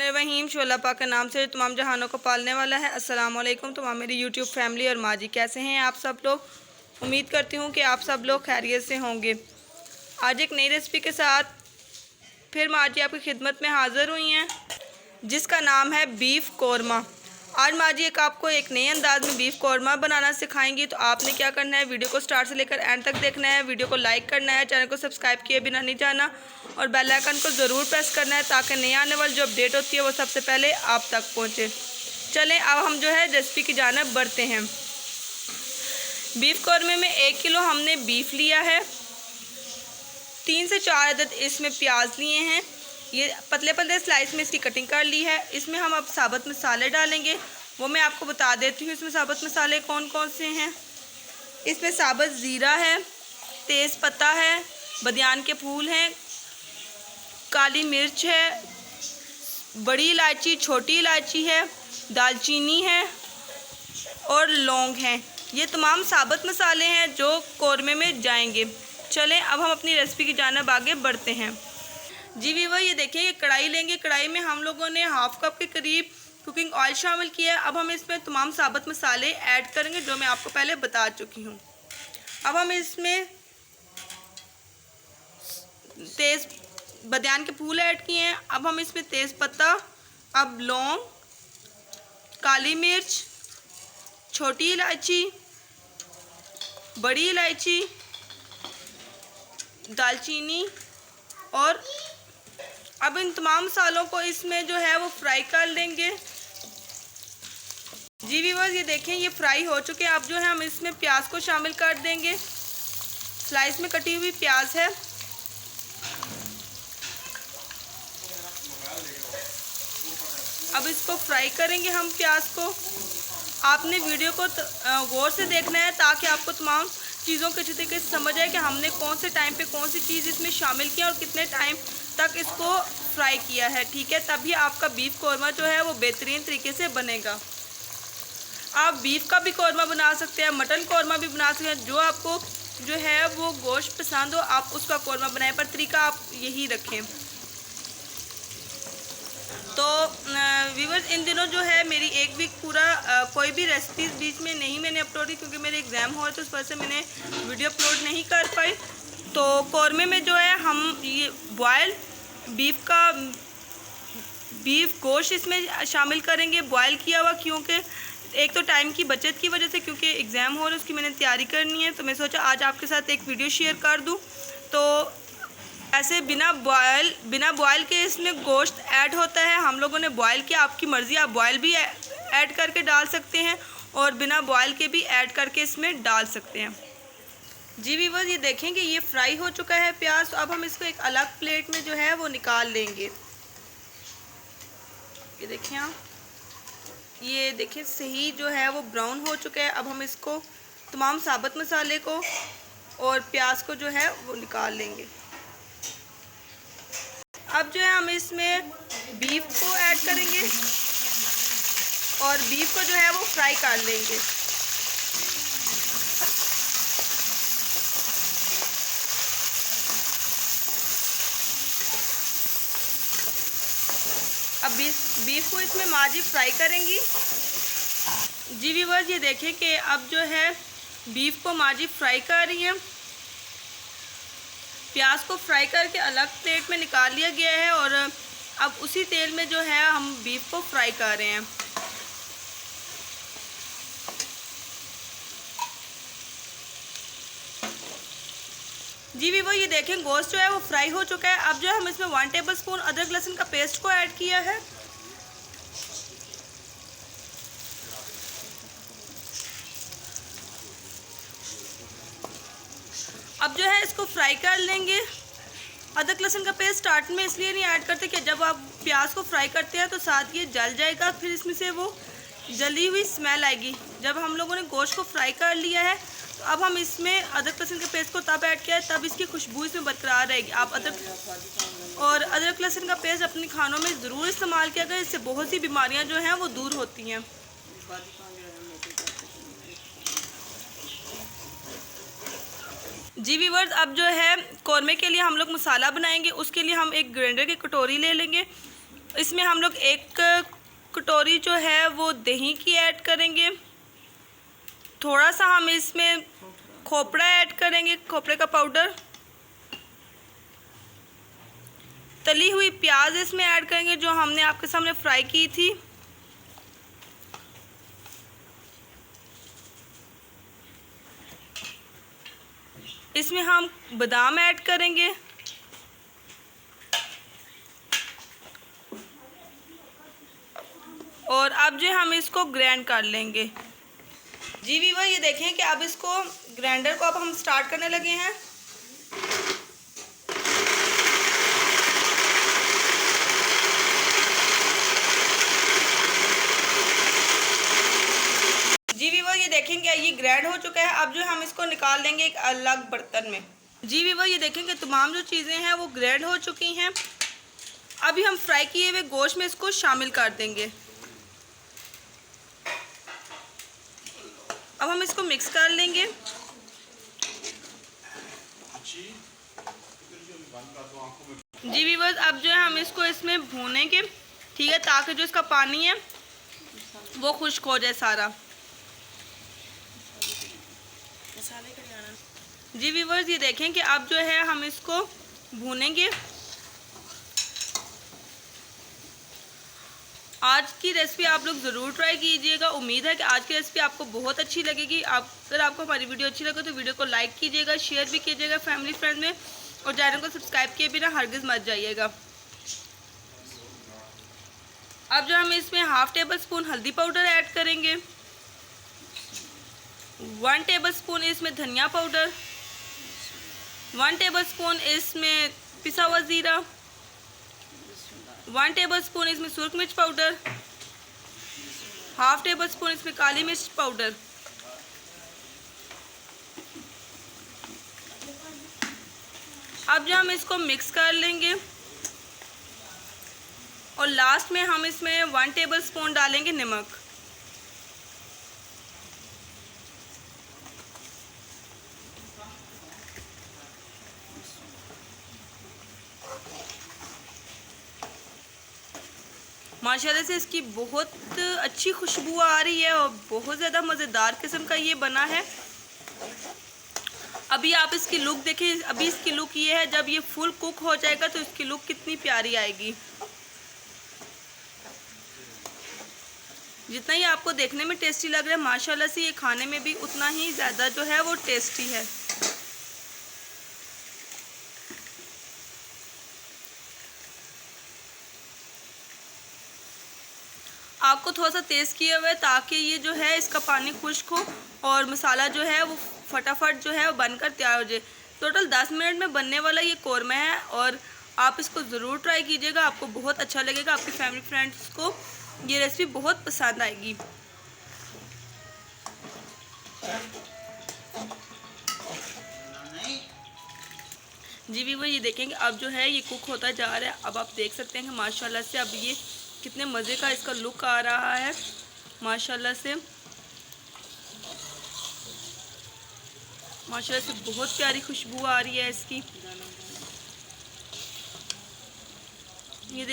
बिस्मिल्लाहिर्रहमानिर्रहीम। शोला पाक के नाम से तमाम जहानों को पालने वाला है। अस्सलाम वालेकुम तमाम मेरी यूट्यूब फैमिली और माँ जी, कैसे हैं आप सब लोग। उम्मीद करती हूँ कि आप सब लोग खैरियत से होंगे। आज एक नई रेसिपी के साथ फिर माँ जी आपकी खिदमत में हाज़िर हुई हैं, जिसका नाम है बीफ कौरमा। आज माँ जी आपको एक नए अंदाज में बीफ कौरमा बनाना सिखाएंगी। तो आपने क्या करना है, वीडियो को स्टार्ट से लेकर एंड तक देखना है। वीडियो को लाइक करना है, चैनल को सब्सक्राइब किए बिना नहीं जाना और बेल आइकन को ज़रूर प्रेस करना है, ताकि नई आने वाली जो अपडेट होती है वो सबसे पहले आप तक पहुँचे। चलें अब हम जो है रेसिपी की जानिब बढ़ते हैं। बीफ कौरमे में 1 किलो हमने बीफ लिया है। 3 से 4 अदद इसमें प्याज लिए हैं। ये पतले पतले स्लाइस में इसकी कटिंग कर ली है। इसमें हम अब साबुत मसाले डालेंगे, वो मैं आपको बता देती हूँ। इसमें साबुत मसाले कौन कौन से हैं। इसमें साबुत ज़ीरा है, तेज़ पत्ता है, बदियान के फूल हैं, काली मिर्च है, बड़ी इलायची, छोटी इलायची है, दालचीनी है और लौंग हैं। ये तमाम साबुत मसाले हैं जो कौरमे में जाएंगे। चलें अब हम अपनी रेसिपी की जानिब आगे बढ़ते हैं। जी वीवर, ये देखिए ये कढ़ाई लेंगे। कढ़ाई में हम लोगों ने हाफ़ कप के करीब कुकिंग ऑयल शामिल किया है। अब हम इसमें तमाम साबुत मसाले ऐड करेंगे जो मैं आपको पहले बता चुकी हूँ। अब हम इसमें तेज़ बदियान के फूल ऐड किए हैं। अब हम इसमें तेज़ पत्ता, अब लौंग, काली मिर्च, छोटी इलायची, बड़ी इलायची, दालचीनी और अब इन तमाम मसालों को इसमें जो है वो फ्राई कर लेंगे। जी व्यूअर्स, ये देखें ये फ्राई हो चुके हैं। अब जो है हम इसमें प्याज को शामिल कर देंगे। स्लाइस में कटी हुई प्याज है। अब इसको फ्राई करेंगे हम प्याज को। आपने वीडियो को गौर से देखना है, ताकि आपको तमाम चीज़ों के अच्छे तरीके से समझ आए कि हमने कौन से टाइम पे कौन सी चीज़ इसमें शामिल किया और कितने टाइम तक इसको फ्राई किया है। ठीक है, तभी आपका बीफ कौरमा जो है वो बेहतरीन तरीके से बनेगा। आप बीफ का भी कौरमा बना सकते हैं, मटन कौरमा भी बना सकते हैं। जो आपको जो है वो गोश्त पसंद हो आप उसका कौरमा बनाएं, पर तरीका आप यही रखें। तो व्यूअर्स, इन दिनों जो है मेरी एक वीक पूरा कोई भी रेसिपीज़ बीच में नहीं मैंने अपलोड की, क्योंकि मेरे एग्ज़ाम हो रहे थे, उस वजह से मैंने वीडियो अपलोड नहीं कर पाई। तो कौरमे में जो है हम ये बॉयल बीफ गोश्त इसमें शामिल करेंगे, बॉयल किया हुआ। क्योंकि एक तो टाइम की बचत की वजह से, क्योंकि एग्ज़ाम हो रहा है उसकी मैंने तैयारी करनी है, तो मैं सोचा आज आपके साथ एक वीडियो शेयर कर दूँ। तो ऐसे बिना बॉयल के इसमें गोश्त ऐड होता है। हम लोगों ने बॉयल किया, आपकी मर्ज़ी, आप बॉयल भी ऐड करके डाल सकते हैं और बिना बॉयल के भी ऐड करके इसमें डाल सकते हैं। जी व्यूअर्स, ये देखें कि ये फ्राई हो चुका है प्याज। तो अब हम इसको एक अलग प्लेट में जो है वो निकाल लेंगे। ये देखें आप, ये देखें सही जो है वो ब्राउन हो चुका है। अब हम इसको तमाम साबुत मसाले को और प्याज को जो है वो निकाल लेंगे। अब जो है हम इसमें बीफ को ऐड करेंगे और बीफ को जो है वो फ्राई कर लेंगे। अब बीफ को इसमें माँ जी फ्राई करेंगी। जी व्यूअर्स, ये देखें कि अब जो है बीफ को माँ जी फ्राई कर रही हैं। प्याज को फ्राई करके अलग प्लेट में निकाल लिया गया है और अब उसी तेल में जो है हम बीफ को फ्राई कर रहे हैं। जी भी वो ये देखें गोश्त जो है वो फ्राई हो चुका है। अब जो है हम इसमें 1 टेबलस्पून अदरक लहसुन का पेस्ट को ऐड किया है। अब जो है इसको फ्राई कर लेंगे। अदरक लहसुन का पेस्ट स्टार्ट में इसलिए नहीं ऐड करते कि जब आप प्याज को फ्राई करते हैं तो साथ ये जल जाएगा, फिर इसमें से वो जली हुई स्मेल आएगी। जब हम लोगों ने गोश्त को फ्राई कर लिया है तो अब हम इसमें अदरक लहसुन के पेस्ट को तब ऐड किया है तब इसकी खुशबू इसमें बरकरार रहेगी। आप अदरक लहसुन का पेस्ट अपने खानों में ज़रूर इस्तेमाल किया करें, इससे बहुत सी बीमारियां जो हैं वो दूर होती हैं। जी व्यूअर्स, अब जो है कौरमे के लिए हम लोग मसाला बनाएंगे। उसके लिए हम एक ग्राइंडर की कटोरी ले लेंगे। इसमें हम लोग 1 कटोरी जो है वो दही की ऐड करेंगे। थोड़ा सा हम इसमें खोपड़ा ऐड करेंगे, खोपड़े का पाउडर। तली हुई प्याज इसमें ऐड करेंगे जो हमने आपके सामने फ्राई की थी। इसमें हम बादाम ऐड करेंगे। और अब जो हम इसको ग्राइंड कर लेंगे। जी वीवर, ये देखें कि अब इसको ग्राइंडर को अब हम स्टार्ट करने लगे हैं। जी वीवर, ये देखेंगे ये ग्राइंड हो चुका है। अब जो हम इसको निकाल लेंगे एक अलग बर्तन में। जी वीवर, ये देखेंगे तमाम जो चीज़ें हैं वो ग्राइंड हो चुकी हैं। अभी हम फ्राई किए हुए गोश्त में इसको शामिल कर देंगे। अब हम इसको मिक्स कर लेंगे। जी वीवर्स, अब जो है हम इसको इसमें भूनेंगे, ठीक है, ताकि जो इसका पानी है वो खुश्क हो जाए सारा। जी वीवर्स, ये देखें कि अब जो है हम इसको भूनेंगे। आज की रेसिपी आप लोग ज़रूर ट्राई कीजिएगा। उम्मीद है कि आज की रेसिपी आपको बहुत अच्छी लगेगी। अगर आपको हमारी वीडियो अच्छी लगे तो वीडियो को लाइक कीजिएगा, शेयर भी कीजिएगा फैमिली फ्रेंड में, और चैनल को सब्सक्राइब किए बिना हरगिज़ मत जाइएगा। अब जो हम इसमें हाफ़ टेबल स्पून हल्दी पाउडर ऐड करेंगे, 1 टेबल स्पून इसमें धनिया पाउडर, 1 टेबल स्पून इसमें पिसा हुआ ज़ीरा, 1 टेबल स्पून इसमें सुरख मिर्च पाउडर, हाफ़ टेबल स्पून इसमें काली मिर्च पाउडर। अब जो हम इसको मिक्स कर लेंगे और लास्ट में हम इसमें 1 टेबल स्पून डालेंगे नमक। माशाल्लाह से इसकी बहुत अच्छी खुशबू आ रही है और बहुत ज़्यादा मज़ेदार किस्म का ये बना है। अभी आप इसकी लुक देखें। अभी इसकी लुक ये है, जब ये फुल कुक हो जाएगा तो इसकी लुक कितनी प्यारी आएगी। जितना ही आपको देखने में टेस्टी लग रहा है, माशाल्लाह से ये खाने में भी उतना ही ज़्यादा जो है वो टेस्टी है। आपको थोड़ा सा तेज़ किया हुआ है ताकि ये जो है इसका पानी खुश्क हो और मसाला जो है वो फटाफट जो है वो बनकर तैयार हो जाए। टोटल 10 मिनट में बनने वाला ये कौरमा है और आप इसको ज़रूर ट्राई कीजिएगा। आपको बहुत अच्छा लगेगा, आपकी फैमिली फ्रेंड्स को ये रेसिपी बहुत पसंद आएगी। जी वीवर, ये देखेंगे अब जो है ये कुक होता जा रहा है। अब आप देख सकते हैं कि माशाल्लाह से अब ये कितने मज़े का इसका लुक आ रहा है। माशाल्लाह से बहुत प्यारी खुशबू आ रही है इसकी। ये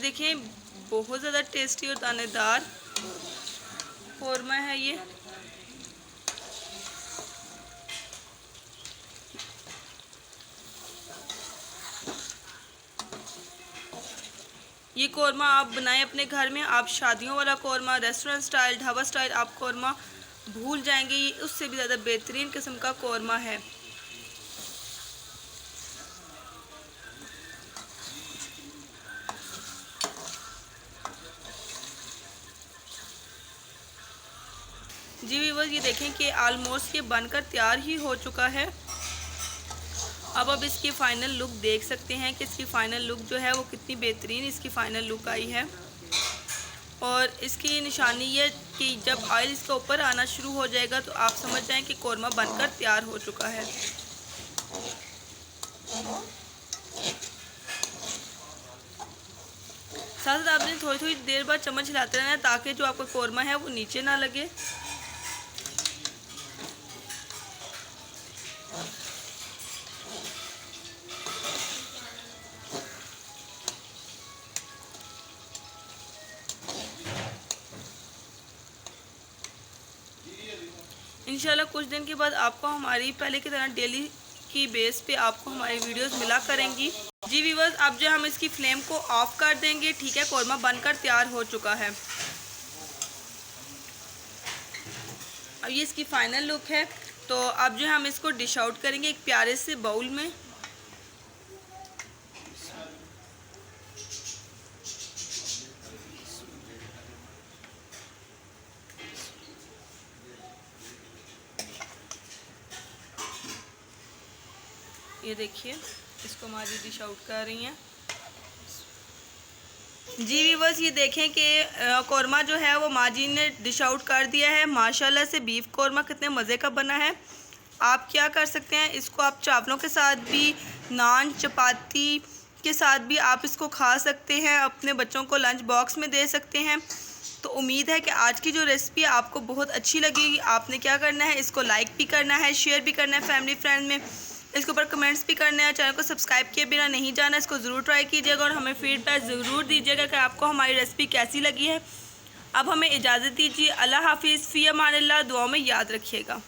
देखें बहुत ज़्यादा टेस्टी और दानेदार कौरमा है ये। ये कौरमा आप बनाएं अपने घर में। आप शादियों वाला korma, restaurant style, dhaba style आप कौरमा भूल जाएंगे। ये उससे भी ज़्यादा बेहतरीन किस्म का कौरमा है। जी व्यूअर्स, ये देखें कि ऑलमोस्ट ये बनकर तैयार ही हो चुका है। अब इसकी फ़ाइनल लुक देख सकते हैं कि इसकी फ़ाइनल लुक जो है वो कितनी बेहतरीन इसकी फ़ाइनल लुक आई है। और इसकी निशानी ये कि जब ऑयल इसके ऊपर आना शुरू हो जाएगा तो आप समझ जाएं कि कौरमा बनकर तैयार हो चुका है। साथ साथ आपने थोड़ी थोड़ी देर बाद चम्मच हिलाते रहना ताकि जो आपका कौरमा है वो नीचे ना लगे। इंशाल्लाह कुछ दिन के बाद आपको हमारी पहले की तरह डेली की बेस पे आपको हमारी वीडियोस मिला करेंगी। जी व्यूअर्स, अब जो हम इसकी फ्लेम को ऑफ कर देंगे। ठीक है, कौरमा बनकर तैयार हो चुका है। अब ये इसकी फाइनल लुक है। तो अब जो हम इसको डिश आउट करेंगे एक प्यारे से बाउल में। ये देखिए, इसको माजी डिश आउट कर रही हैं। जी व्यूअर्स, ये देखें कि कौरमा जो है वो माजी ने डिश आउट कर दिया है। माशाल्लाह से बीफ कौरमा कितने मज़े का बना है। आप क्या कर सकते हैं, इसको आप चावलों के साथ भी, नान चपाती के साथ भी आप इसको खा सकते हैं, अपने बच्चों को लंच बॉक्स में दे सकते हैं। तो उम्मीद है कि आज की जो रेसिपी आपको बहुत अच्छी लगेगी। आपने क्या करना है, इसको लाइक भी करना है, शेयर भी करना है फैमिली फ्रेंड में, इसके ऊपर कमेंट्स भी करने हैं। चैनल को सब्सक्राइब किए बिना नहीं जाना, इसको ज़रूर ट्राई कीजिएगा और हमें फीडबैक ज़रूर दीजिएगा कि आपको हमारी रेसिपी कैसी लगी है। अब हमें इजाज़त दीजिए। अल्लाह हाफिज़, फ़ी अमानिल्लाह। दुआओं में याद रखिएगा।